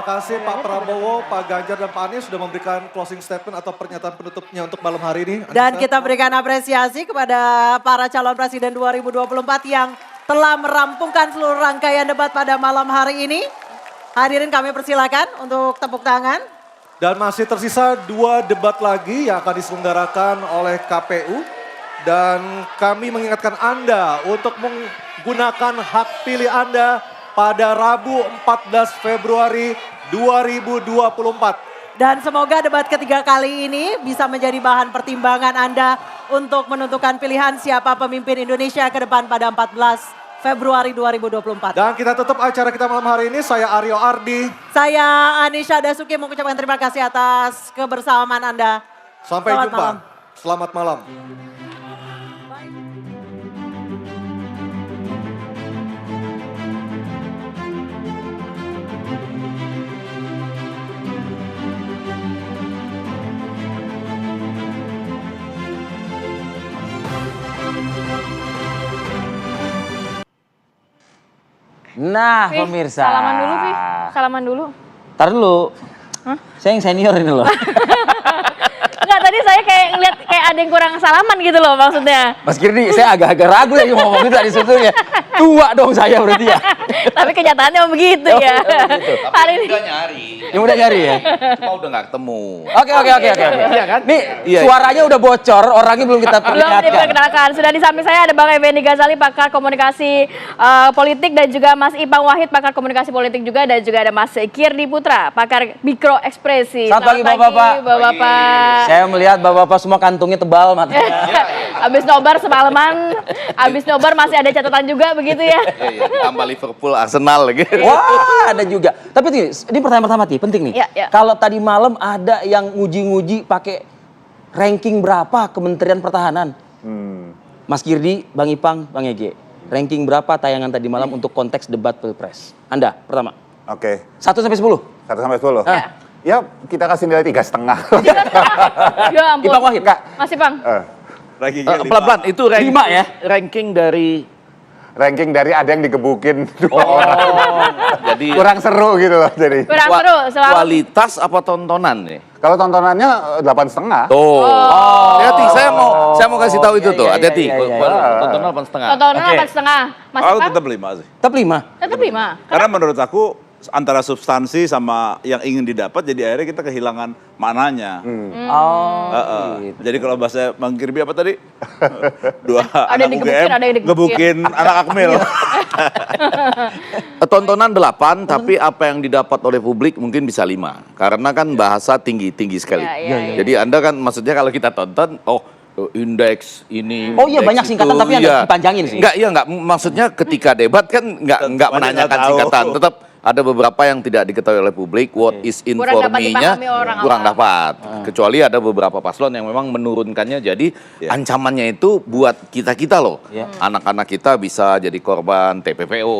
kasih Pak Prabowo, Pak Ganjar, dan Pak Anies sudah memberikan closing statement atau pernyataan penutupnya untuk malam hari ini. Dan kita berikan apresiasi kepada para calon presiden 2024 yang telah merampungkan seluruh rangkaian debat pada malam hari ini. Hadirin kami persilakan untuk tepuk tangan. Dan masih tersisa 2 debat lagi yang akan diselenggarakan oleh KPU. Dan kami mengingatkan Anda untuk menggunakan hak pilih Anda pada Rabu 14 Februari 2024. Dan semoga debat ketiga kali ini bisa menjadi bahan pertimbangan Anda untuk menentukan pilihan siapa pemimpin Indonesia ke depan pada 14 Februari 2024. Dan kita tutup acara kita malam hari ini. Saya Aryo Ardi. Saya Anisha Dasuki mengucapkan terima kasih atas kebersamaan Anda. Sampai Selamat jumpa. malam. Selamat malam. Nah, Pi, pemirsa. salaman dulu, Pi. Salaman dulu. Ntar dulu. Saya yang senior ini loh. Enggak, tadi saya kayak ngeliat kayak ada yang kurang salaman gitu loh maksudnya. Mas Kirdi, saya agak-agak ragu lagi ngomong itu tadi sebetulnya. Tua dong saya berarti ya. Tapi kenyataannya begitu Oh, ya. begitu. Hari ini. Udah nyari. Yang udah nyari ya? Cuma udah nggak ketemu. Oke. Iya kan? Nih, Iya. suaranya udah bocor, orangnya belum kita Belum perlihatkan. diperkenalkan. Sudah di samping saya ada Bang Effendi Ghazali, pakar komunikasi politik, dan juga Mas Ipang Wahid, pakar komunikasi politik juga, dan juga ada Mas Kirdi Putra, pakar mikro ekspresi. Selamat pagi, Bapak-bapak. Bapak-bapak. Saya melihat bapak-bapak semua kantungnya tebal matanya. Abis nobar semalaman, abis nobar masih ada catatan juga begitu ya. Iya, tambah Liverpool, Arsenal lagi. Wah, ada juga. Tapi ini pertanyaan pertama, Ti, penting nih. Ya. Kalau tadi malam ada yang nguji-nguji pakai ranking berapa Kementerian Pertahanan? Mas Kirdi, Bang Ipang, Bang Ege. Ranking berapa tayangan tadi malam untuk konteks debat Pilpres? Anda, pertama. Oke, 1 sampai 10. 1 sampai 10. Ya. Ya, kita kasih nilai 3,5. Ya ampun. Ipang Wahid. Mas Ipang. Pelan-pelan, itu Lima ya? ranking dari Ranking dari ada yang digebukin. jadi Kurang seru gitu loh. Jadi, Kurang seru selalu. kualitas apa tontonan nih? kalau tontonannya 8,5. Tuh. Hati-hati, saya mau kasih tahu itu iya, tuh. iya, Hati-hati. iya, iya. Tontonan 8,5. Tontonan Oke. 8,5. Mas Aku Ipang? tetap 5 sih. Tetap 5. Tetap 5. Karena menurut aku antara substansi sama yang ingin didapat jadi akhirnya kita kehilangan maknanya. Oh. Gitu. Jadi kalau bahasa Bang Kirby apa tadi? Dua Ada yang anak digebukin, UGM ada yang digebukin. gebukin anak Akmil. Tontonan 8, tapi apa yang didapat oleh publik mungkin bisa 5. Karena kan bahasa tinggi sekali. Iya. Jadi Anda kan maksudnya kalau kita tonton, indeks ini. Oh iya, indeks banyak singkatan itu, tapi yang nggak dipanjangin sih. Enggak. Maksudnya ketika debat kan enggak Banyak menanyakan nggak tahu. singkatan. Tetap ada beberapa yang tidak diketahui oleh publik. What is in Kurang for dapat me-nya dipahami orang kurang awam. dapat. Kecuali ada beberapa paslon yang memang menurunkannya. Jadi ancamannya itu buat kita-kita loh. Anak-anak kita bisa jadi korban TPPO,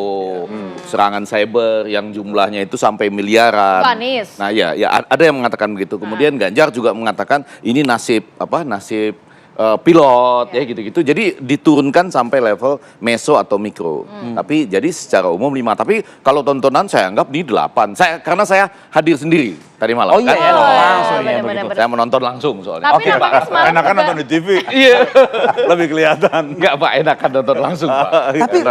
serangan cyber yang jumlahnya itu sampai miliaran. Pak Anies. Nah ya ada yang mengatakan begitu. Kemudian Ganjar juga mengatakan ini nasib pilot ya gitu-gitu. Jadi diturunkan sampai level meso atau mikro. Tapi jadi secara umum 5. Tapi kalau tontonan saya anggap di 8. Karena saya hadir sendiri tadi malam. Oh iya, kan? ya, langsung ya benar-benar. Saya menonton langsung soalnya. Tapi nampaknya semalam Enakan juga- nonton di TV. Iya. Lebih kelihatan. Enggak Pak, enakan nonton langsung Pak.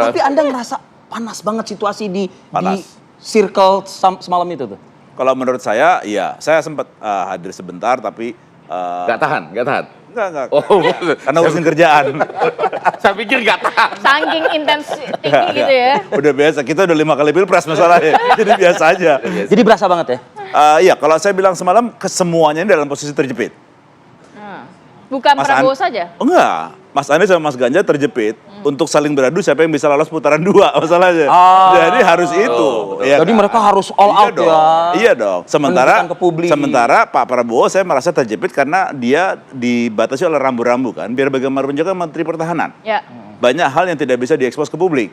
Tapi Anda ngerasa panas banget situasi di Panas. circle semalam itu tuh? Kalau menurut saya, iya. Saya sempat hadir sebentar tapi Enggak tahan. enggak. Oh, Karena urusin kerjaan. saya pikir enggak tahan. saking intens tinggi gitu ya. Udah biasa, kita udah 5 kali pilpres masalahnya. Jadi biasa aja. Jadi berasa banget ya? Iya, kalau saya bilang semalam kesemuanya ini dalam posisi terjepit. Bukan Mas Prabowo An- saja. Oh, enggak, Mas Anies sama Mas Ganjar terjepit untuk saling beradu siapa yang bisa lolos putaran 2 masalahnya. Jadi harus itu. Iya Jadi kan? mereka harus all Iya out dong. ya. Iya dong. Sementara Menunjukkan ke publik. Pak Prabowo saya merasa terjepit karena dia dibatasi oleh rambu-rambu kan. Biar bagaimanapun juga Menteri Pertahanan. Ya. Banyak hal yang tidak bisa diekspos ke publik.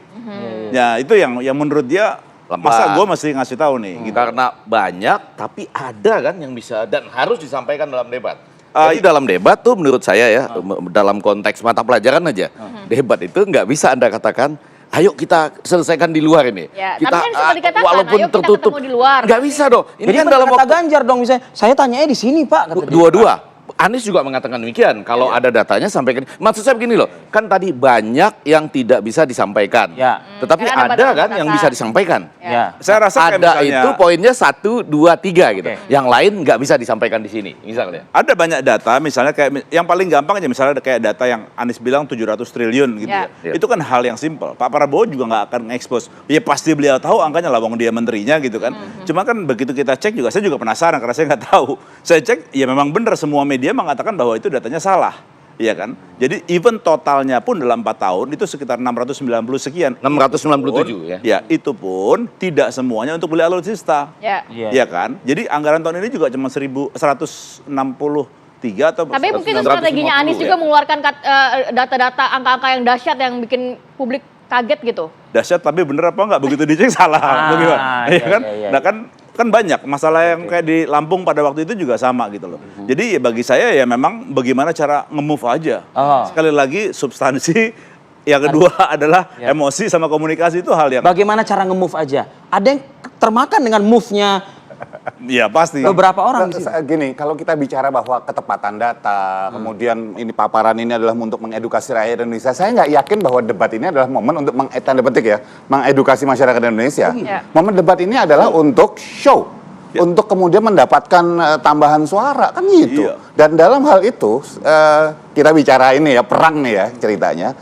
Ya itu yang menurut dia masa gue mesti ngasih tahu nih. Gitu. Karena banyak, tapi ada kan yang bisa dan harus disampaikan dalam debat. Jadi dalam debat tuh menurut saya ya, dalam konteks mata pelajaran aja, debat itu nggak bisa Anda katakan ayo kita selesaikan di luar ini. Ya, tapi kan seperti dikatakan, walaupun ayo kita tertutup, ketemu di luar. nggak bisa dong. Ini Jadi kan dalam kata waktu Ganjar dong misalnya, saya tanyanya di sini Pak. Kata dia. dua-dua. Anies juga mengatakan demikian. Kalau ada datanya sampaikan. Maksud saya begini loh, kan tadi banyak yang tidak bisa disampaikan. Ya. Tetapi karena ada ada kan batasan-batasan. yang bisa disampaikan. Ya. Saya rasa kayak Ada misalnya, itu poinnya 1, 2, 3 gitu. Oke. Yang lain nggak bisa disampaikan di sini, misalnya. ada banyak data, misalnya kayak yang paling gampang aja, misalnya kayak data yang Anies bilang 700 triliun gitu Ya. ya. Itu kan hal yang simpel. Pak Prabowo juga nggak akan nge-expose. Ya pasti beliau tahu angkanya lah, wong dia menterinya gitu kan. Cuma kan begitu kita cek juga, saya juga penasaran karena saya nggak tahu. Saya cek, ya memang benar semua media mengatakan bahwa itu datanya salah. Iya kan? Jadi even totalnya pun dalam 4 tahun itu sekitar 690 sekian. 697 ya. Ya, itu pun tidak semuanya untuk beli alutsista. Ya. Iya. Iya kan? Jadi anggaran tahun ini juga cuma 163 atau Tapi mungkin itu 150 strateginya Anies ya. juga mengeluarkan data-data angka-angka yang dahsyat yang bikin publik kaget gitu. dahsyat, tapi bener apa enggak begitu dicek salah. Bagaimana? iya, Ya kan? iya, iya. Nah kan banyak masalah yang kayak di Lampung pada waktu itu juga sama gitu loh. Jadi ya bagi saya ya memang bagaimana cara nge-move aja. Oh. Sekali lagi substansi, yang kedua adalah Ya. emosi sama komunikasi itu hal yang Bagaimana cara nge-move aja? Ada yang termakan dengan move-nya ya pasti. beberapa orang di situ. Gini, kalau kita bicara bahwa ketepatan data, kemudian ini paparan ini adalah untuk mengedukasi rakyat Indonesia, saya nggak yakin bahwa debat ini adalah momen untuk tanda petik ya, mengedukasi masyarakat Indonesia. Iya. Momen debat ini adalah untuk show, untuk kemudian mendapatkan tambahan suara, kan gitu. Iya. Dan dalam hal itu, kita bicara ini ya, perang nih ya ceritanya.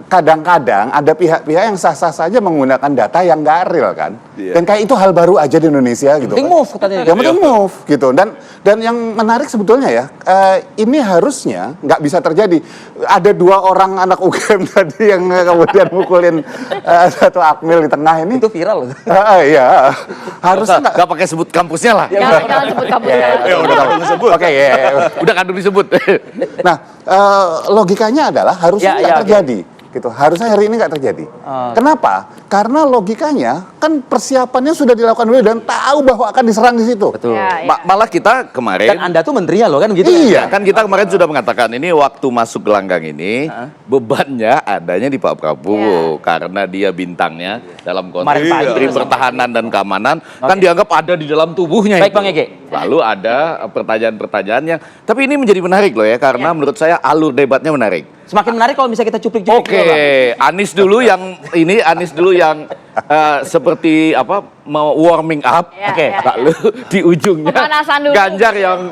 Kadang-kadang ada pihak-pihak yang sah-sah saja menggunakan data yang nggak real kan. Iya. Dan kayak itu hal baru aja di Indonesia gitu. Penting kan. move katanya. Yang penting move gitu. Dan yang menarik sebetulnya ya, ini harusnya nggak bisa terjadi. Ada 2 orang anak UGM tadi yang kemudian mukulin satu Akmil di tengah ini. Itu viral loh. Iya, harusnya nggak. Gak pakai sebut kampusnya lah. Jangan sebut kampusnya. Ya udah kalau disebut. Oke, ya. Udah kadung disebut. Nah, logikanya adalah harusnya Ya, nggak ya, terjadi. Gitu. Harusnya hari ini nggak terjadi. Kenapa? Karena logikanya kan persiapannya sudah dilakukan dulu dan tahu bahwa akan diserang di situ. Betul. Ya, ya. Malah kita kemarin Dan Anda tuh menterinya loh kan gitu. Iya. kan kita kemarin sudah mengatakan ini waktu masuk gelanggang ini bebannya adanya di Pak Prabowo karena dia bintangnya dalam konteks Kemarin pagi. Menteri Pertahanan dan Keamanan kan dianggap ada di dalam tubuhnya. Baik, itu. Bang Ege. Lalu ada pertanyaan-pertanyaan yang tapi ini menjadi menarik loh ya karena menurut saya alur debatnya menarik. Semakin menarik kalau bisa kita cuplik-cuplik. Oke, Anies dulu yang ini, Anies dulu yang seperti apa mau warming up, Ya, Oke, ya, lalu di ujungnya Pemanasan dulu. Ganjar yang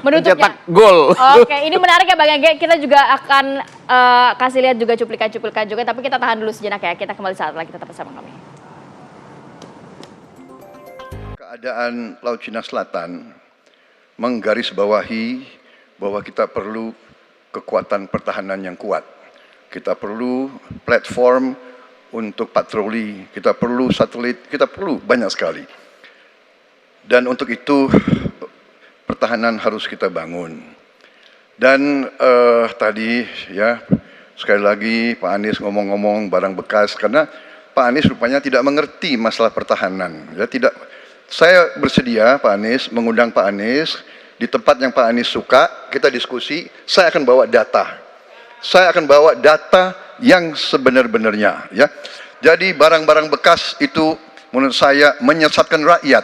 Menutupnya. mencetak gol. Oke, ini menarik ya Bang Ege. Kita juga akan kasih lihat juga cuplikan-cuplikan juga, tapi kita tahan dulu sejenak ya. Kita kembali saat lagi tetap bersama kami. Keadaan Laut Cina Selatan menggarisbawahi bahwa kita perlu kekuatan pertahanan yang kuat. Kita perlu platform untuk patroli, kita perlu satelit, kita perlu banyak sekali. Dan untuk itu pertahanan harus kita bangun. Dan tadi ya sekali lagi Pak Anies ngomong-ngomong barang bekas karena Pak Anies rupanya tidak mengerti masalah pertahanan. Ya tidak. Saya bersedia Pak Anies mengundang Pak Anies di tempat yang Pak Anies suka, kita diskusi, saya akan bawa data. Saya akan bawa data yang sebenar-benarnya. Ya. Jadi barang-barang bekas itu menurut saya menyesatkan rakyat.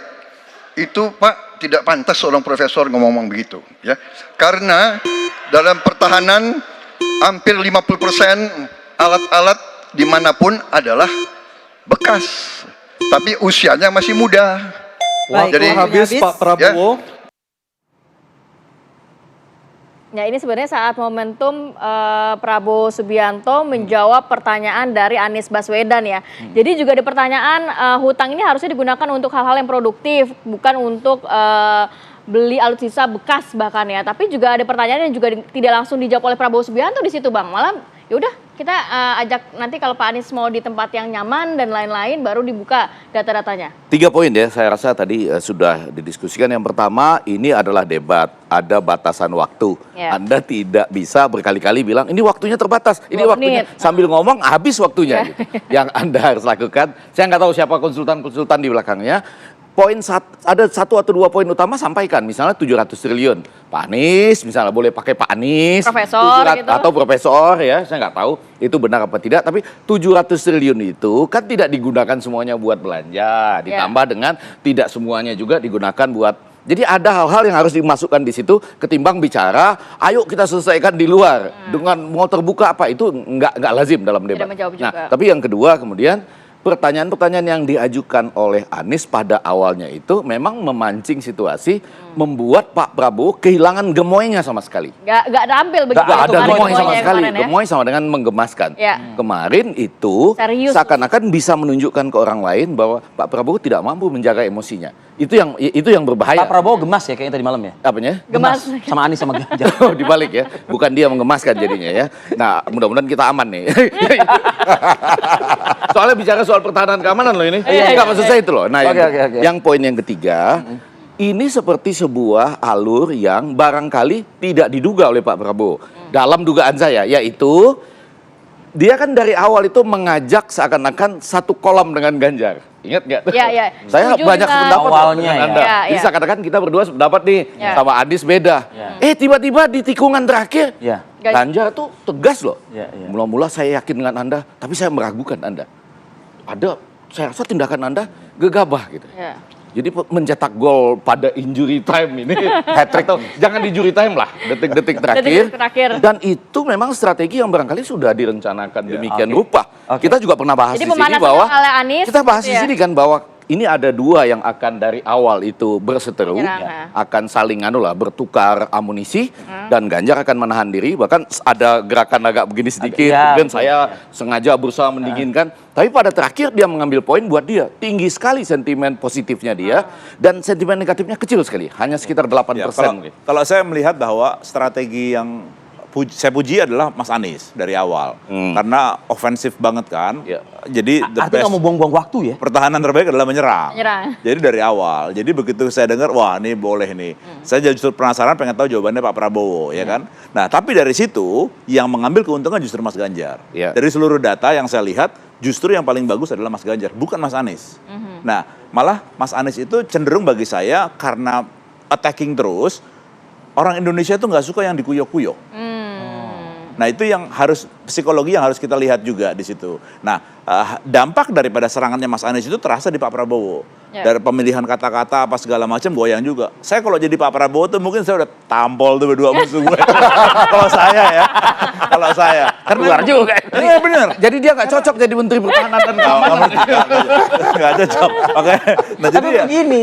Itu Pak tidak pantas seorang profesor ngomong begitu. Ya. Karena dalam pertahanan hampir 50% alat-alat dimanapun adalah bekas. Tapi usianya masih muda. Baik, Jadi habis Pak Prabowo. Ya ini sebenarnya saat momentum Prabowo Subianto menjawab pertanyaan dari Anies Baswedan ya. Jadi juga ada pertanyaan hutang ini harusnya digunakan untuk hal-hal yang produktif, bukan untuk beli alutsista bekas bahkan ya. Tapi juga ada pertanyaan yang juga tidak langsung dijawab oleh Prabowo Subianto di situ Bang. Malah yaudah kita ajak nanti kalau Pak Anies mau di tempat yang nyaman dan lain-lain baru dibuka data-datanya. 3 poin ya, saya rasa tadi sudah didiskusikan. Yang pertama, ini adalah debat, ada batasan waktu. Ya. Anda tidak bisa berkali-kali bilang, ini waktunya terbatas, ini 2 waktunya. menit. Sambil ngomong, habis waktunya. Gitu. Yang Anda harus lakukan, saya nggak tahu siapa konsultan-konsultan di belakangnya, ada satu atau dua poin utama sampaikan, misalnya 700 triliun. Pak Anies misalnya boleh pakai Pak Anies. Profesor 700 gitu. Atau profesor ya, saya nggak tahu itu benar apa tidak. Tapi 700 triliun itu kan tidak digunakan semuanya buat belanja. Ditambah dengan tidak semuanya juga digunakan buat. Jadi ada hal-hal yang harus dimasukkan di situ ketimbang bicara, ayo kita selesaikan di luar dengan mau terbuka apa itu nggak lazim dalam debat. Tidak menjawab juga. Nah, tapi yang kedua kemudian pertanyaan-pertanyaan yang diajukan oleh Anies pada awalnya itu memang memancing situasi, membuat Pak Prabowo kehilangan gemoynya sama sekali. Nggak tampil begitu. Nggak ada kemarin gemoy sama sekali. kemarin ya. Gemoy sama dengan menggemaskan. Ya. Kemarin itu Serius. seakan-akan bisa menunjukkan ke orang lain bahwa Pak Prabowo tidak mampu menjaga emosinya. Itu yang berbahaya. Pak Prabowo gemas ya kayaknya tadi malam ya? Apanya? Gemas. Sama Anies sama Ganjar. Oh, dibalik ya. Bukan dia menggemaskan jadinya ya. Nah, mudah-mudahan kita aman nih. Soalnya bicara soal pertahanan keamanan loh ini. Enggak maksud saya itu loh. Nah, Oke. yang poin yang ketiga, ini seperti sebuah alur yang barangkali tidak diduga oleh Pak Prabowo. Dalam dugaan saya, yaitu dia kan dari awal itu mengajak seakan-akan satu kolam dengan Ganjar. Ingat nggak? Iya. Saya Setuju banyak dengan- sependapat Awalnya dengan ya. Anda. Iya, Jadi iya. seakan-akan kita berdua sependapat nih Iya. sama Anies beda. Iya. Tiba-tiba di tikungan terakhir Iya. Ganjar tuh tegas loh. Iya. Mula-mula saya yakin dengan Anda, tapi saya meragukan Anda. Saya rasa tindakan Anda gegabah gitu. Iya. Jadi mencetak gol pada injury time ini hat-trick atau jangan di injury time lah, detik-detik terakhir. Detik-detik terakhir. Dan itu memang strategi yang barangkali sudah direncanakan demikian oke. rupa. Oke. Kita juga pernah bahas Jadi di sini pemanasan bahwa oleh Anies, kita bahas gitu di ya. sini kan bahwa ini ada dua yang akan dari awal itu berseteru, Menyerang, akan saling bertukar amunisi dan Ganjar akan menahan diri, bahkan ada gerakan agak begini sedikit, Ya, kemudian betul. saya sengaja berusaha mendinginkan, tapi pada terakhir dia mengambil poin buat dia, tinggi sekali sentimen positifnya dia dan sentimen negatifnya kecil sekali, hanya sekitar 8%. Ya, kalau saya melihat bahwa strategi yang saya puji adalah Mas Anies dari awal. Karena ofensif banget kan. Ya. Jadi the Artinya best nggak mau buang-buang waktu ya? pertahanan terbaik adalah menyerang. Menyerang. Jadi dari awal. Jadi begitu saya dengar, wah ini boleh nih. Saya justru penasaran pengen tahu jawabannya Pak Prabowo, ya kan? Nah, tapi dari situ yang mengambil keuntungan justru Mas Ganjar. Ya. Dari seluruh data yang saya lihat, justru yang paling bagus adalah Mas Ganjar, bukan Mas Anies. Nah, malah Mas Anies itu cenderung bagi saya karena attacking terus, orang Indonesia itu nggak suka yang dikuyok-kuyok. Nah, itu yang harus psikologi yang harus kita lihat juga di situ. Nah, dampak daripada serangannya Mas Anies itu terasa di Pak Prabowo. Ya. Dari pemilihan kata-kata apa segala macam goyang juga. Saya kalau jadi Pak Prabowo tuh mungkin saya udah tampol tuh berdua musuh gue. Kalau saya ya. Kalau saya. Keluar juga. Iya benar. Jadi dia nggak cocok jadi Menteri Pertahanan dan Keamanan. Nggak cocok. Makanya, nah jadi Tapi ya. begini,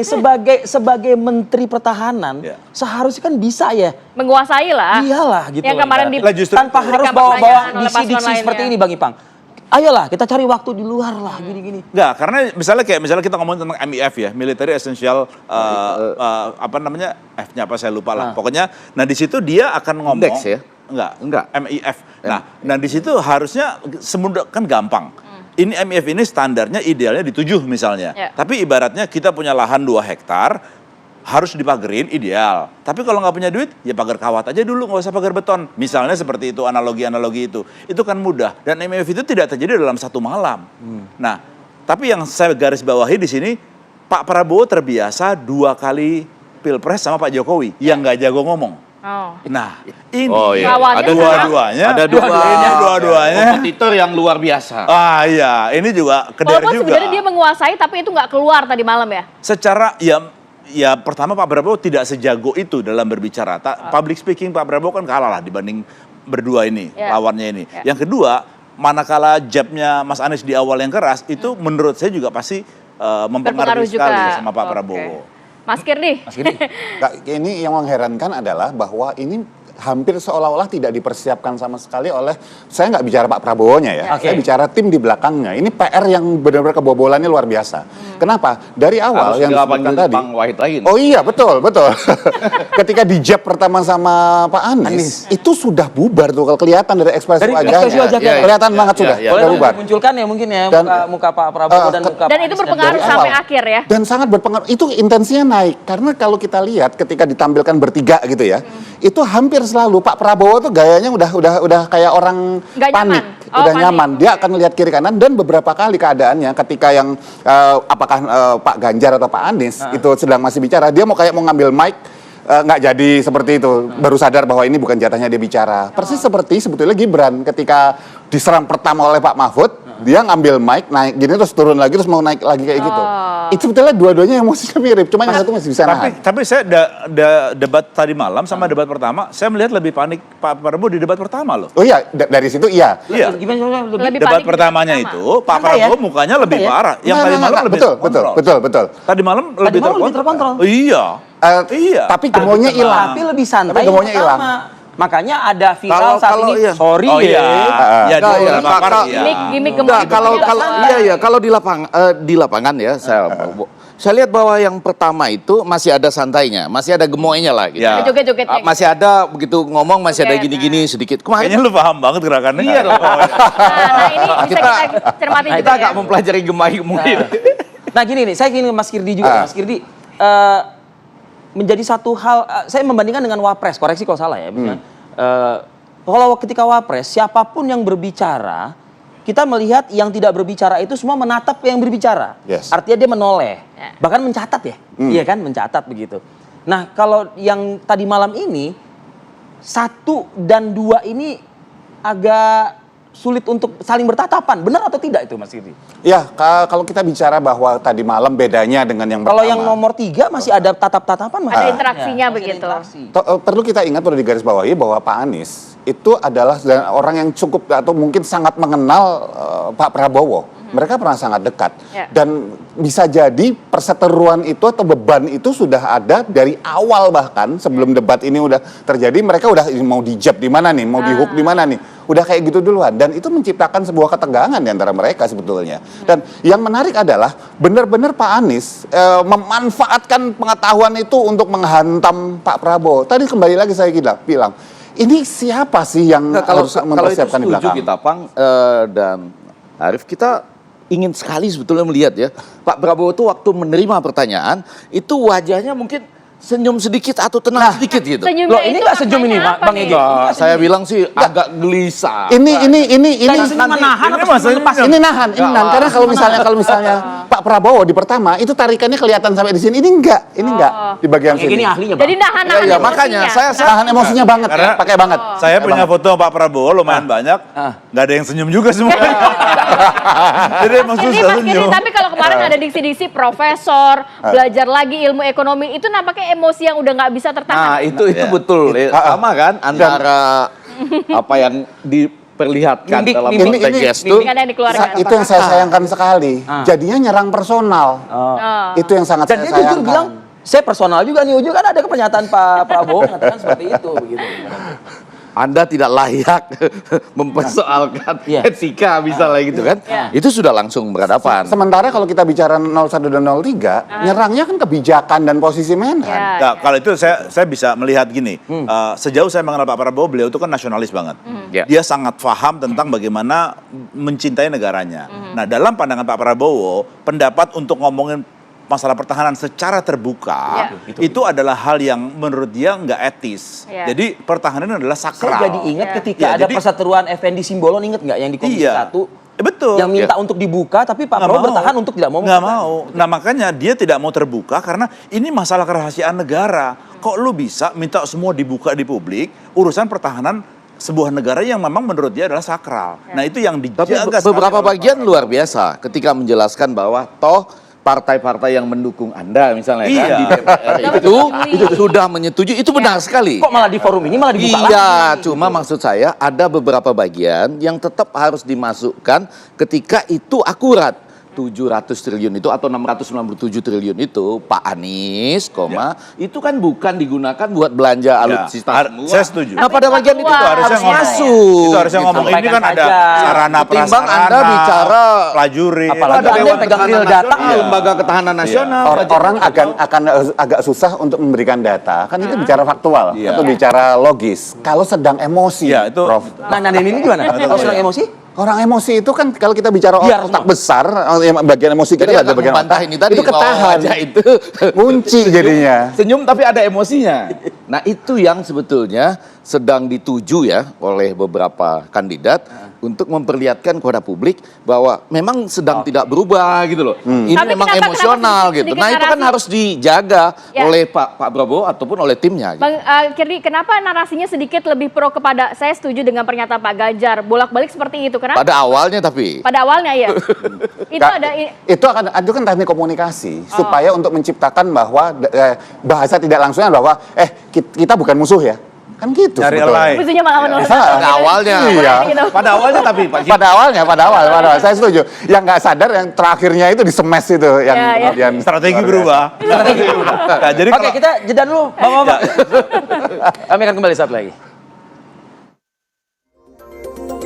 sebagai Menteri Pertahanan, Ya. seharusnya kan bisa ya. Menguasai lah. Iyalah gitu. Yang kemarin di Lah, justru Tanpa diberikan harus pertanyaan bawa oleh paslon diksi-diksi lainnya. seperti ini Bang Ipang. Ayolah kita cari waktu di luar lah gini-gini. Enggak, karena misalnya kita ngomongin tentang MIF ya, Military Essential apa namanya? F-nya apa saya lupa lah. Pokoknya nah di situ dia akan ngomong Indeks ya? Enggak. MIF. Nah di situ harusnya semudah kan gampang. Ini MIF ini standarnya idealnya di 7 misalnya. Ya. Tapi ibaratnya kita punya lahan 2 hektar harus dipagerin ideal. Tapi kalau nggak punya duit, ya pagar kawat aja dulu, nggak usah pagar beton. Misalnya seperti itu, analogi-analogi itu. Itu kan mudah. Dan MIF itu tidak terjadi dalam satu malam. Nah, tapi yang saya garis bawahi di sini, Pak Prabowo terbiasa 2 kali pilpres sama Pak Jokowi, yang nggak jago ngomong. Oh. Nah, ini Oh iya, Lawannya ada dua-duanya, ada dua-duanya. kompetitor yang luar biasa. Ah iya, ini juga keder Walaupun juga. sebenarnya dia menguasai tapi itu nggak keluar tadi malam ya. Secara ya pertama Pak Prabowo tidak sejago itu dalam berbicara. Public speaking Pak Prabowo kan kalah lah dibanding berdua ini, Ya. lawannya ini. Ya. Yang kedua, manakala jabnya Mas Anies di awal yang keras, itu menurut saya juga pasti mempengaruhi Berpengaruh juga. sekali sama Pak Oke. Prabowo. Mas Kirdi. Nggak, ini yang mengherankan adalah bahwa ini hampir seolah-olah tidak dipersiapkan sama sekali oleh, saya nggak bicara Pak Prabowo-nya ya, Oke. saya bicara tim di belakangnya. Ini PR yang benar-benar kebobolannya luar biasa. Kenapa? Dari awal Harus yang dilapan disebutkan tadi. Bang Wahid lagi. Oh iya, betul. Ketika di jab pertama sama Pak Anies, itu sudah bubar tuh kalau kelihatan dari ekspresi Dari wajahnya. ekspresi wajahnya. Kelihatan banget Iya, sudah, iya. Boleh sudah bubar. munculkan ya mungkin ya Dan- muka Pak Prabowo dan muka Dan Pak itu Anies berpengaruh dari sampai awal. akhir ya. Dan sangat berpengaruh. Itu intensinya naik karena kalau kita lihat ketika ditampilkan bertiga gitu ya, itu hampir selalu Pak Prabowo tuh gayanya udah kayak orang Nggak panik. nyaman. udah panik. nyaman. Dia akan lihat kiri kanan dan beberapa kali keadaannya ketika yang apakah Pak Ganjar atau Pak Anies itu sedang masih bicara, dia mau ngambil mic, nggak jadi seperti itu. Baru sadar bahwa ini bukan jatahnya dia bicara. Persis seperti sebetulnya Gibran ketika diserang pertama oleh Pak Mahfud, dia ngambil mic, naik gini terus turun lagi, terus mau naik lagi kayak gitu. Itu sebetulnya dua-duanya emosinya mirip, cuma yang satu masih bisa nahan. Tapi saya debat tadi malam sama debat pertama, saya melihat lebih panik Pak Prabowo di debat pertama loh. Oh iya, dari situ iya. Iya. Gimana Lebih Debat panik di pertamanya pertama. itu Pak Santai ya? Prabowo mukanya lebih Santai ya? parah. Yang tadi malam lebih terkontrol. Betul. Tadi malam lebih terkontrol. Iya. Iya. Tapi gemonya hilang. Tapi lebih santai. Tapi gemonya yang pertama. Makanya ada viral saat ini. iya. Sorry Oh iya. Ya, Nah, dia iya, lapar, Pak, iya. Gimik Enggak, gemuk. kalau di lapangan ya saya lihat bahwa yang pertama itu masih ada santainya, masih ada gemoynya lah gitu. Ya. Joget-jogetnya. Masih ada begitu ngomong, masih ada Joget, gini-gini sedikit. Kemarin Kayaknya lu paham banget gerakannya. Iya dong. Nah, ini bisa kita cermati kita juga agak ya. mempelajari gemai-gemui. Nah gini nih, saya ingin ke Mas Kirdi juga. Mas Kirdi, menjadi satu hal, saya membandingkan dengan Wapres, koreksi kalau salah ya. Misalnya, kalau ketika Wapres, siapapun yang berbicara, kita melihat yang tidak berbicara itu semua menatap yang berbicara. Yes. Artinya dia menoleh, bahkan mencatat ya. Iya kan, mencatat begitu. Nah kalau yang tadi malam ini, 1 dan 2 ini agak sulit untuk saling bertatapan. Benar atau tidak itu Mas Kirdi? Ya, kalau kita bicara bahwa tadi malam bedanya dengan yang Kalau pertama. yang nomor 3 masih ada tatap-tatapan, Mas? Ada interaksinya Masih ada begitu. interaksi. Perlu kita ingat, perlu digarisbawahi bahwa Pak Anies itu adalah orang yang cukup atau mungkin sangat mengenal Pak Prabowo. Mereka pernah sangat dekat. Ya. Dan bisa jadi perseteruan itu atau beban itu sudah ada dari awal, bahkan sebelum debat ini udah terjadi. Mereka udah mau dijab di mana nih, mau dihook di mana nih. Udah kayak gitu duluan. Dan itu menciptakan sebuah ketegangan di antara mereka sebetulnya. Dan yang menarik adalah benar-benar Pak Anies memanfaatkan pengetahuan itu untuk menghantam Pak Prabowo. Tadi kembali lagi saya bilang, ini siapa sih yang harus mempersiapkan di itu setuju belakang? kita, Pang, dan Arif, kita ingin sekali sebetulnya melihat ya, Pak Prabowo itu waktu menerima pertanyaan, itu wajahnya mungkin senyum sedikit atau tenang sedikit gitu. Senyumnya Loh, ini itu nggak senyum ini, maknanya apa Bang nih? Egi? Nah, saya bilang sih agak gelisah. Ini menahan ini atau maksudnya lepas? ini nahan. Karena kalau misalnya Pak Prabowo di pertama itu tarikannya kelihatan sampai di sini. Ini enggak di bagian Kayak sini. gini ahlinya, Bang. Jadi nahan-nahan Ya, emosinya. makanya saya Nahan emosinya banget, Karena- pakai banget. Saya punya foto Pak Prabowo lumayan banyak, nggak ada yang senyum juga semua. Jadi emang Ini susah Mas Giri, senyum. tapi kalau kemarin ada diksi-diksi profesor, belajar lagi ilmu ekonomi, itu nampaknya emosi yang udah nggak bisa Nah, tertahan. itu betul. Sama kan antara apa yang diperlihatkan Mimik, dalam mimik, konteks ini- gestur. Kan yang dikeluarkan. Itu yang saya sayangkan sekali. Jadinya nyerang personal. Itu yang sangat Dan saya dia jujur sayangkan. bilang, saya personal juga nih, ujung kan ada pernyataan Pak Prabowo mengatakan seperti itu. Begitu. Anda tidak layak mempersoalkan Iya. etika misalnya gitu kan. Itu sudah langsung berhadapan. Sementara kalau kita bicara 01 dan 03, nyerangnya kan kebijakan dan posisi Menhan. Ya. Nah, kalau itu saya bisa melihat gini, sejauh saya mengenal Pak Prabowo, beliau itu kan nasionalis banget. Ya. Dia sangat paham tentang bagaimana mencintai negaranya. Nah, dalam pandangan Pak Prabowo, pendapat untuk ngomongin masalah pertahanan secara terbuka, itu adalah hal yang menurut dia nggak etis. Ya. Jadi pertahanan adalah sakral. Saya jadi ingat ketika Ya, ada jadi- perseteruan Effendi Simbolon, inget nggak yang di Komisi Iya. 1? Betul. Yang minta untuk dibuka, tapi Pak Nggak Prabowo mau. bertahan untuk tidak mau. Nggak membuka. mau. Nah, makanya dia tidak mau terbuka karena ini masalah kerahasiaan negara. Kok lu bisa minta semua dibuka di publik, urusan pertahanan sebuah negara yang memang menurut dia adalah sakral. Nah, itu yang Tapi dijaga. beberapa sekali oleh bagian luar biasa ketika menjelaskan bahwa toh partai-partai yang mendukung Anda misalnya kan Iya. di DPR itu sudah menyetujui, itu benar sekali. Kok malah di forum ini malah dibuka Iya, lagi? cuma maksud saya ada beberapa bagian yang tetap harus dimasukkan ketika itu akurat. 700 triliun itu atau 697 triliun itu Pak Anies, itu kan bukan digunakan buat belanja alutsista semua. Saya setuju. Nah, pada bagian itu Itu harusnya harus ngomong. masuk. Itu harusnya ngomong. Ini kan ada Sampaikan sarana Ketimbang prasarana. Anda bicara prajurit. Apalagi ada Anda Dewan yang pegang Ketahanan real data. Nasional, Lembaga Ketahanan Nasional. Orang akan agak susah untuk memberikan data. Kan itu bicara faktual Iya. atau bicara logis. Kalau sedang emosi, Iya, itu- Prof. Nah, ini gimana? Kalau sedang emosi? Orang emosi itu kan kalau kita bicara Biar otak besar, bagian emosi Jadi kita ada agak bagian membantah otak. ini tadi itu bahwa ketahan. wajah itu Kunci jadinya. senyum tapi ada emosinya. Nah, itu yang sebetulnya sedang dituju ya oleh beberapa kandidat untuk memperlihatkan kepada publik bahwa memang sedang tidak berubah gitu loh. Ini Tapi memang kenapa emosional gitu. sedikit Nah itu kan narasi? harus dijaga Ya. oleh Pak Prabowo ataupun oleh timnya. Gitu. Bang Kirdi, kenapa narasinya sedikit lebih pro kepada, saya setuju dengan pernyataan Pak Ganjar, bolak-balik seperti itu, kenapa? Pada awalnya tapi. Pada awalnya ya. Itu Nggak, ada itu kan teknik komunikasi supaya untuk menciptakan bahwa bahasa tidak langsungnya bahwa kita bukan musuh ya. Kan gitu Cari sebetulnya. alay. musuhnya malah menolak. Pada awalnya. Iya. Gitu. Pada awalnya tapi Pak. Pada awal, saya setuju. Yang nggak sadar yang terakhirnya itu disemes itu yang Ya, ya. kemudian Strategi berubah. Nah, jadi Oke, kalau kita jeda dulu, Bapak-bapak. Kami akan kembali saat lagi.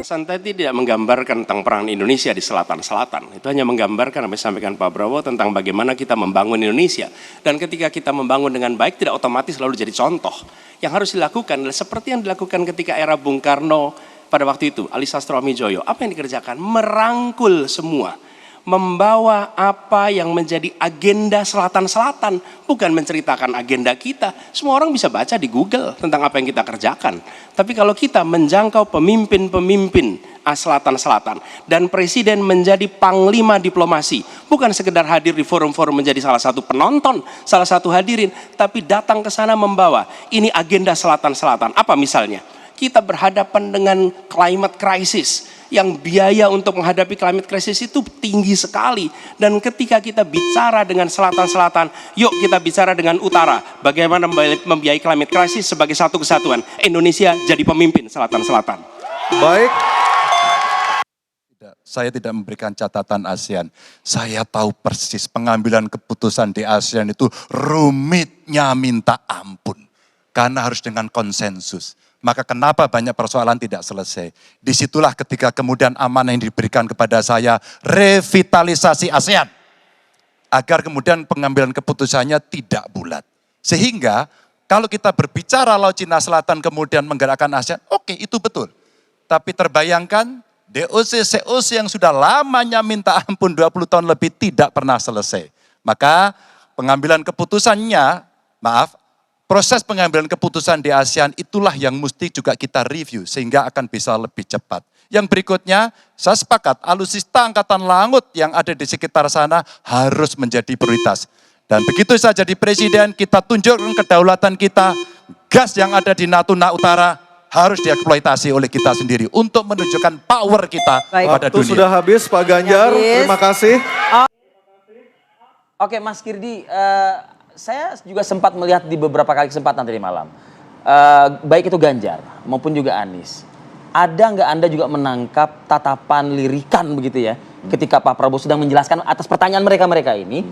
Santai tidak menggambarkan tentang peran Indonesia di selatan-selatan. Itu hanya menggambarkan apa yang disampaikan Pak Prabowo tentang bagaimana kita membangun Indonesia. Dan ketika kita membangun dengan baik tidak otomatis lalu jadi contoh. Yang harus dilakukan adalah seperti yang dilakukan ketika era Bung Karno pada waktu itu, Ali Sastro Amijoyo. Apa yang dikerjakan? Merangkul semua. Membawa apa yang menjadi agenda selatan-selatan, bukan menceritakan agenda kita. Semua orang bisa baca di Google tentang apa yang kita kerjakan. Tapi kalau kita menjangkau pemimpin-pemimpin selatan-selatan dan presiden menjadi panglima diplomasi, bukan sekedar hadir di forum-forum menjadi salah satu penonton, salah satu hadirin, tapi datang ke sana membawa ini agenda selatan-selatan. Apa misalnya? Kita berhadapan dengan climate crisis, yang biaya untuk menghadapi climate crisis itu tinggi sekali. Dan ketika kita bicara dengan selatan-selatan, yuk kita bicara dengan utara. Bagaimana membiayai climate crisis sebagai satu kesatuan. Indonesia jadi pemimpin selatan-selatan. Baik, Saya tidak memberikan catatan ASEAN. Saya tahu persis pengambilan keputusan di ASEAN itu rumitnya minta ampun. Karena harus dengan konsensus. Maka kenapa banyak persoalan tidak selesai. Disitulah ketika kemudian amanah yang diberikan kepada saya, revitalisasi ASEAN. Agar kemudian pengambilan keputusannya tidak bulat. Sehingga kalau kita berbicara Laut Cina Selatan kemudian menggerakkan ASEAN, oke itu betul. Tapi terbayangkan DOC, COC yang sudah lamanya minta ampun 20 tahun lebih tidak pernah selesai. Maka pengambilan keputusannya, proses pengambilan keputusan di ASEAN itulah yang mesti juga kita review sehingga akan bisa lebih cepat. Yang berikutnya, saya sepakat alutsista angkatan laut yang ada di sekitar sana harus menjadi prioritas. Dan begitu saya jadi presiden, kita tunjukkan kedaulatan kita, gas yang ada di Natuna Utara harus dieksploitasi oleh kita sendiri untuk menunjukkan power kita pada waktu dunia. sudah habis Pak Ganjar, Habis. terima kasih. Oke, Mas Kirdi, saya juga sempat melihat di beberapa kali kesempatan tadi malam. Baik itu Ganjar maupun juga Anies. Ada nggak Anda juga menangkap tatapan lirikan begitu ya? Ketika Pak Prabowo sedang menjelaskan atas pertanyaan mereka ini.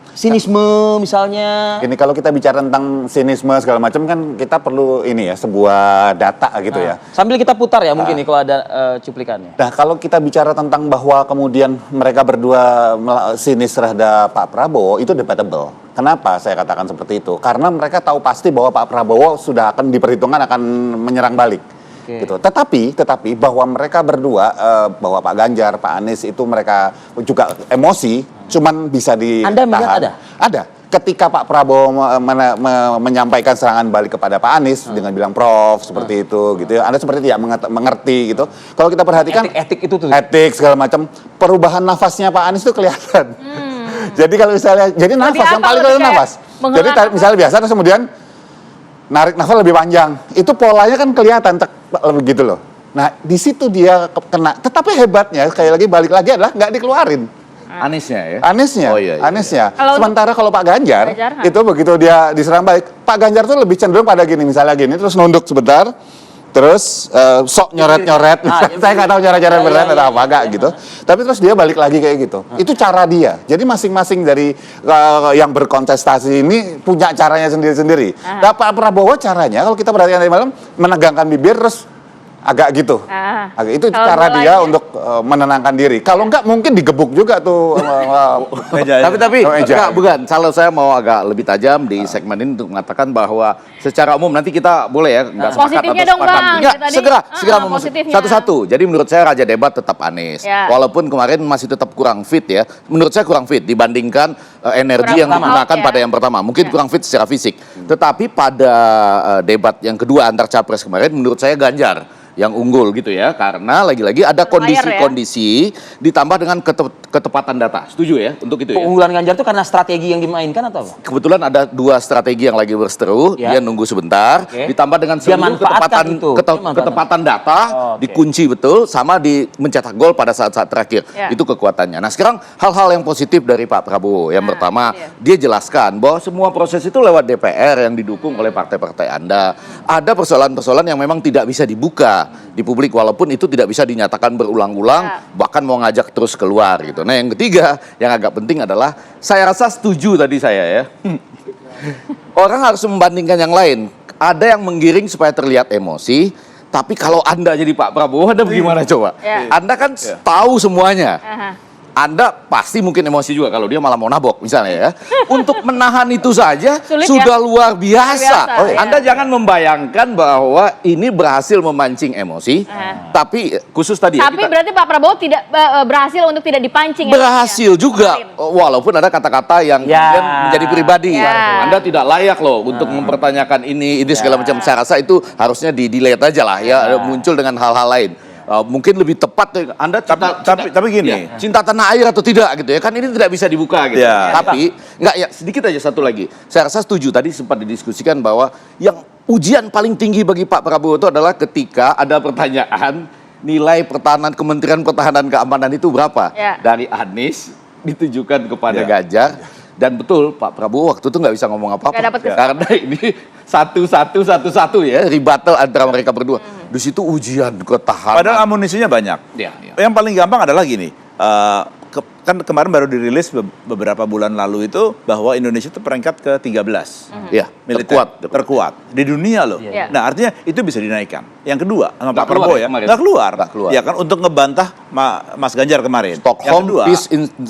Sinisme misalnya. Ini kalau kita bicara tentang sinisme segala macam kan kita perlu ini ya sebuah data gitu ya. Sambil kita putar ya mungkin nih kalau ada cuplikannya. Nah kalau kita bicara tentang bahwa kemudian mereka berdua sinis terhadap Pak Prabowo itu debatable. Kenapa saya katakan seperti itu? Karena mereka tahu pasti bahwa Pak Prabowo sudah akan diperhitungkan akan menyerang balik. Gitu. Tetapi bahwa mereka berdua, bahwa Pak Ganjar, Pak Anies itu mereka juga emosi, cuman bisa ditahan. Anda melihat ada? Ada. Ketika Pak Prabowo menyampaikan serangan balik kepada Pak Anies dengan bilang Prof seperti itu, gitu. Anda seperti tidak mengerti gitu. Kalau kita perhatikan Etik itu tuh. etik segala macam, perubahan nafasnya Pak Anies itu kelihatan. Jadi kalau misalnya, jadi nafas yang paling kelihatan nafas. Jadi misalnya biasa terus kemudian narik nafas lebih panjang, itu polanya kan kelihatan lebih gitu loh. Nah di situ dia kena. Tetapi hebatnya sekali lagi balik lagi adalah nggak dikeluarin. Aniesnya ya? Anisnya, Oh, iya. Anisnya. Kalau Sementara kalau Pak Ganjar, itu begitu dia diserang balik, Pak Ganjar tuh lebih cenderung pada gini, misalnya gini, terus nunduk sebentar, terus sok nyoret-nyoret, saya nggak tahu nyoret-nyoret beneran atau apa, enggak gitu. Tapi terus dia balik lagi kayak gitu. Itu cara dia. Jadi masing-masing dari yang berkontestasi ini punya caranya sendiri-sendiri. Nah, Pak Prabowo caranya, kalau kita perhatikan tadi malam, menegangkan bibir terus agak gitu. Itu Kalau cara dia mulainya? untuk menenangkan diri. Kalau enggak mungkin digebuk juga tuh. Tapi meja. enggak, bukan. Kalau saya mau agak lebih tajam di segmen ini untuk mengatakan bahwa secara umum nanti kita boleh ya nggak sepakat Positifnya atau dong, sepakat. Bang. Enggak, Tadi, segera mau positifnya. satu-satu. Jadi menurut saya raja debat tetap Anies. Ya. Walaupun kemarin masih tetap kurang fit ya. Menurut saya kurang fit dibandingkan energi yang Kurang digunakan out ya. pada yang pertama. Mungkin kurang fit secara fisik. Tetapi pada debat yang kedua antar capres kemarin menurut saya Ganjar yang unggul gitu ya. Karena lagi-lagi ada kondisi-kondisi ditambah dengan ketepatan data. Setuju ya untuk itu ya? Keunggulan Ganjar itu karena strategi yang dimainkan atau apa? Kebetulan ada dua strategi yang lagi berseteru, Ya. dia nunggu sebentar, Oke. ditambah dengan Dia seluruh manfaatkan itu. Dia manfaatkan. ketepatan data, Oke. dikunci betul, sama mencetak gol pada saat-saat terakhir. Ya. Itu kekuatannya. Nah sekarang hal-hal yang positif dari Pak Prabowo. Yang pertama, dia jelaskan bahwa semua proses itu lewat DPR yang didukung oleh partai-partai Anda. Ada persoalan-persoalan yang memang tidak bisa dibuka di publik, walaupun itu tidak bisa dinyatakan berulang-ulang, bahkan mau ngajak terus keluar gitu. Nah yang ketiga, yang agak penting adalah, saya rasa setuju tadi saya ya. Orang harus membandingkan yang lain. Ada yang menggiring supaya terlihat emosi, tapi kalau Anda jadi Pak Prabowo, Anda bagaimana coba? Ya. Anda kan tahu semuanya. Aha. Anda pasti mungkin emosi juga kalau dia malah mau nabok misalnya ya. Untuk menahan itu saja Sulit sudah ya? luar biasa. Luar biasa, ya. Anda jangan membayangkan bahwa ini berhasil memancing emosi, tapi khusus tadi ya, Tapi berarti Pak Prabowo tidak berhasil untuk tidak dipancing. berhasil juga, walaupun ada kata-kata yang Ya. kemudian menjadi pribadi. Ya. Anda tidak layak loh untuk mempertanyakan ini segala macam. Saya rasa itu harusnya di-delete aja lah ya, muncul dengan hal-hal lain. Mungkin lebih tepat Anda Tapi gini. cinta tanah air atau tidak gitu ya, kan ini tidak bisa dibuka gitu. Ya. Tapi nggak ya, sedikit aja satu lagi. Saya rasa setuju tadi sempat didiskusikan bahwa yang ujian paling tinggi bagi Pak Prabowo itu adalah ketika ada pertanyaan nilai pertahanan Kementerian Pertahanan Keamanan itu berapa? Ya. Dari Anies ditujukan kepada Ya. Ganjar. Dan betul Pak Prabowo waktu itu nggak bisa ngomong apa-apa. Nggak dapat kesan. Karena ini satu ya, rebuttal antara mereka berdua. Di situ ujian ketahanan. Padahal amunisinya banyak. Ya, ya. Yang paling gampang adalah gini, kan kemarin baru dirilis beberapa bulan lalu itu bahwa Indonesia itu peringkat ke-13. Ya, Militer terkuat. di dunia loh. Iya. Nah, artinya itu bisa dinaikkan. Yang kedua, sama Nggak Pak Prabowo keluar ya ya, kemarin? nggak keluar. Nggak keluar. Ya kan untuk ngebantah Mas Ganjar kemarin. Yang Stockholm kedua, Peace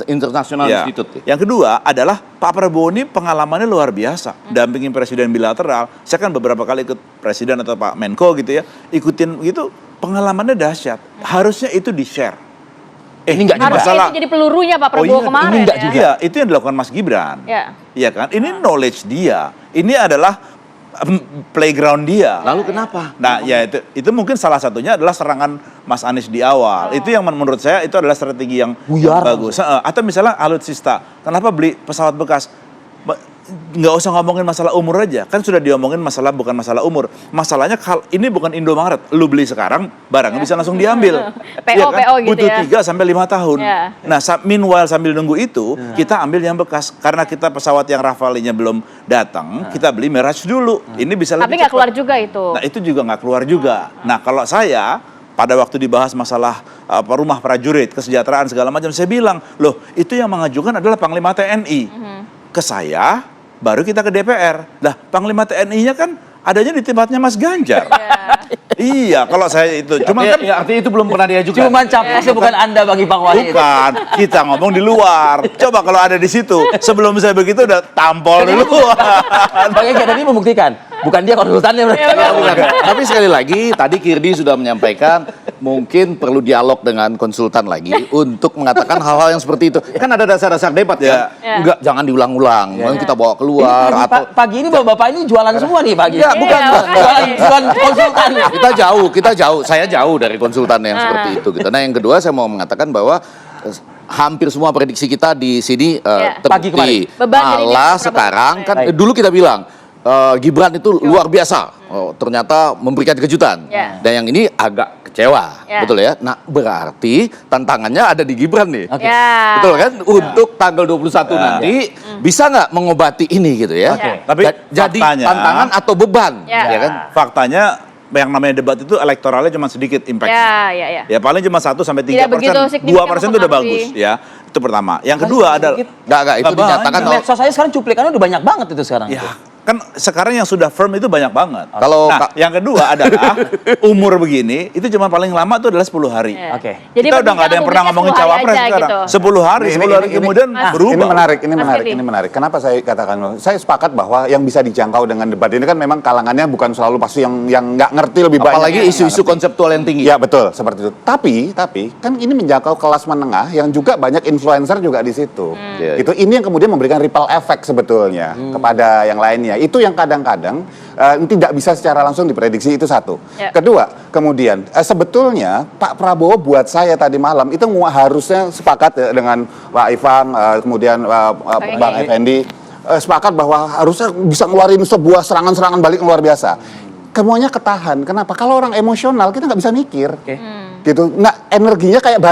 International ya, Institute. yang kedua adalah Pak Prabowo ini pengalamannya luar biasa. Dampingin presiden bilateral. Saya kan beberapa kali ikut presiden atau Pak Menko gitu ya, ikutin gitu, pengalamannya dahsyat. Harusnya itu di-share. Ini nggak Harusnya masalah. itu jadi pelurunya Pak Prabowo kemarin. ini enggak ya. juga. Iya, itu yang dilakukan Mas Gibran. Ya. Iya kan? Ini knowledge dia. Ini adalah playground dia. Lalu kenapa? Nah, ya itu mungkin salah satunya adalah serangan Mas Anies di awal. Itu yang menurut saya itu adalah strategi yang Buyar. bagus. Atau misalnya alutsista. Kenapa beli pesawat bekas? Nggak usah ngomongin masalah umur aja. Kan sudah diomongin bukan masalah umur. Masalahnya ini bukan Indomaret. Lu beli sekarang, barangnya bisa langsung diambil. PO gitu Butuh ya. 3 sampai 5 tahun. Ya. Nah, meanwhile sambil nunggu itu, kita ambil yang bekas. Karena kita pesawat yang Rafale-nya belum datang, kita beli Mirage dulu. Ini bisa Tapi lebih nggak cepat. keluar juga itu. Nah, itu juga nggak keluar juga. Nah, kalau saya pada waktu dibahas masalah rumah prajurit, kesejahteraan segala macam, saya bilang, loh, itu yang mengajukan adalah Panglima TNI. Ke saya, baru kita ke DPR. Nah, Panglima TNI-nya kan adanya di tempatnya Mas Ganjar. Iya, kalau saya itu. Cuma kan Ya, artinya itu belum pernah diajukan. Cuma capresnya bukan Anda Bang Ipang Wahid. bukan, kita ngomong di luar. Coba kalau ada di situ, sebelum saya begitu udah tampol dulu. Bang Ege tadi membuktikan, bukan dia konsultannya berarti. Ya, bukan. Tapi sekali lagi, tadi Kirdi sudah menyampaikan mungkin perlu dialog dengan konsultan lagi untuk mengatakan hal-hal yang seperti itu. Kan ada dasar-dasar debat Ya. kan? Enggak, jangan diulang-ulang. Mungkin kita bawa keluar Ini atau pagi ini bapak-bapak ini jualan semua nih pagi. Ya, bukan. Jualan konsultan. Kita jauh. Saya jauh dari konsultan yang seperti itu gitu. Nah, yang kedua saya mau mengatakan bahwa hampir semua prediksi kita di sini Pagi kemarin. terbukti. Beban jadi Malah Prabowo. sekarang kan Baik. dulu kita bilang Gibran itu luar biasa. Ternyata memberikan kejutan. Ya. Dan yang ini agak kecewa, Ya. betul ya? Nah, berarti tantangannya ada di Gibran nih. Oke. Ya. Betul kan? Untuk tanggal 21 nanti bisa nggak mengobati ini gitu ya? Oke. Tapi Jadi faktanya- tantangan atau beban, Ya. ya kan? Faktanya yang namanya debat itu elektoralnya cuma sedikit impact. Ya. Ya paling cuma 1-3%, Tidak begitu signifikan 2% itu udah mempengaruhi. bagus ya. Itu pertama. Yang kedua adalah Enggak, itu Nggak dinyatakan banyak. oleh Medsos saya sekarang cuplikannya udah banyak banget itu sekarang. ya Kan sekarang yang sudah firm itu banyak banget. Kalau Nah, yang kedua adalah umur begini itu cuma paling lama itu adalah 10 hari. Iya. Oke. Jadi Kita udah nggak ada yang pernah ngomongin cawapres aja sekarang. gitu. 10 hari, 10 hari kemudian berubah. Ini menarik, ini Mas menarik, Firdy. ini menarik. Kenapa saya katakan? Saya sepakat bahwa yang bisa dijangkau dengan debat ini kan memang kalangannya bukan selalu pasti yang nggak ngerti lebih banyak. apalagi yang isu-isu nggak ngerti. konseptual yang tinggi. Ya betul, seperti itu. Tapi kan ini menjangkau kelas menengah yang juga banyak influencer juga di situ. Iya, Itu ini yang kemudian memberikan ripple effect sebetulnya kepada yang lainnya. Itu yang kadang-kadang tidak bisa secara langsung diprediksi, itu satu. Ya. Kedua, kemudian sebetulnya Pak Prabowo buat saya tadi malam itu harusnya sepakat ya, dengan Pak Ivang, kemudian Bang Effendi, sepakat bahwa harusnya bisa ngeluarin sebuah serangan-serangan balik yang luar biasa. Semuanya ketahan. Kenapa? Kalau orang emosional kita nggak bisa mikir. Gitu. Nah, energinya kayak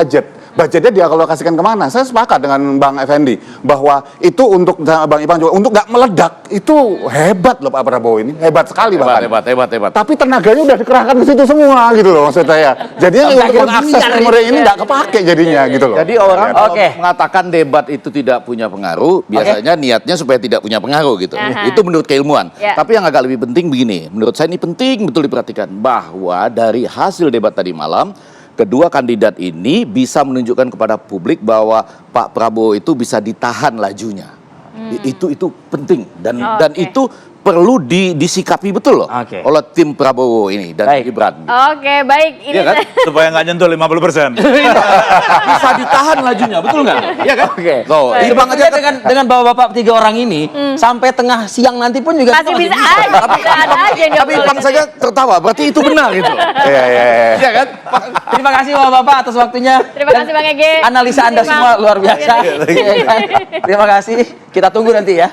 budgetnya dia kalau kasihkan kemana? Saya sepakat dengan Bang Effendi bahwa itu untuk Bang Ipang juga untuk nggak meledak itu hebat loh Pak Prabowo ini, hebat sekali bahkan. Hebat. Tapi tenaganya udah dikerahkan ke situ semua gitu loh maksud saya. Jadinya untuk mengakses memori ini nggak kepake jadinya gitu loh. Jadi orang kalau Oke. mengatakan debat itu tidak punya pengaruh, biasanya niatnya supaya tidak punya pengaruh gitu. Aha. Itu menurut keilmuan. Ya. Tapi yang agak lebih penting begini, menurut saya ini penting betul diperhatikan bahwa dari hasil debat tadi malam, kedua kandidat ini bisa menunjukkan kepada publik bahwa Pak Prabowo itu bisa ditahan lajunya. Itu penting dan itu perlu disikapi betul loh Oke. oleh tim Prabowo ini dan Baik. Gibran. Oke, baik. Ini Iya kan? Supaya nggak nyentuh 50%. Bisa ditahan lajunya, betul nggak? Iya kan? Oke. Tuh, Baik. ini Bang aja dengan bapak-bapak 3 orang ini sampai tengah siang nanti pun juga masih kita bisa aja, bisa ada aja yang tapi diobrolin Bang gitu saja ya. tertawa, berarti itu benar gitu. Iya. Iya kan? Terima kasih bapak-bapak atas waktunya. Terima kasih, Bang Ege. Analisa Anda Terima. semua luar biasa. Iya. Terima kasih. Kita tunggu nanti ya.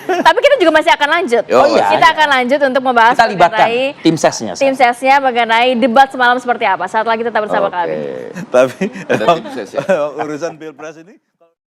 Tapi kita juga masih akan lanjut. Oh, iya. Kita akan lanjut untuk membahas Kita libatkan mengenai tim sesnya. tim sesnya mengenai debat semalam seperti apa. Saat lagi tetap bersama kami. Tapi Ada emang tim ses ya. urusan pilpres ini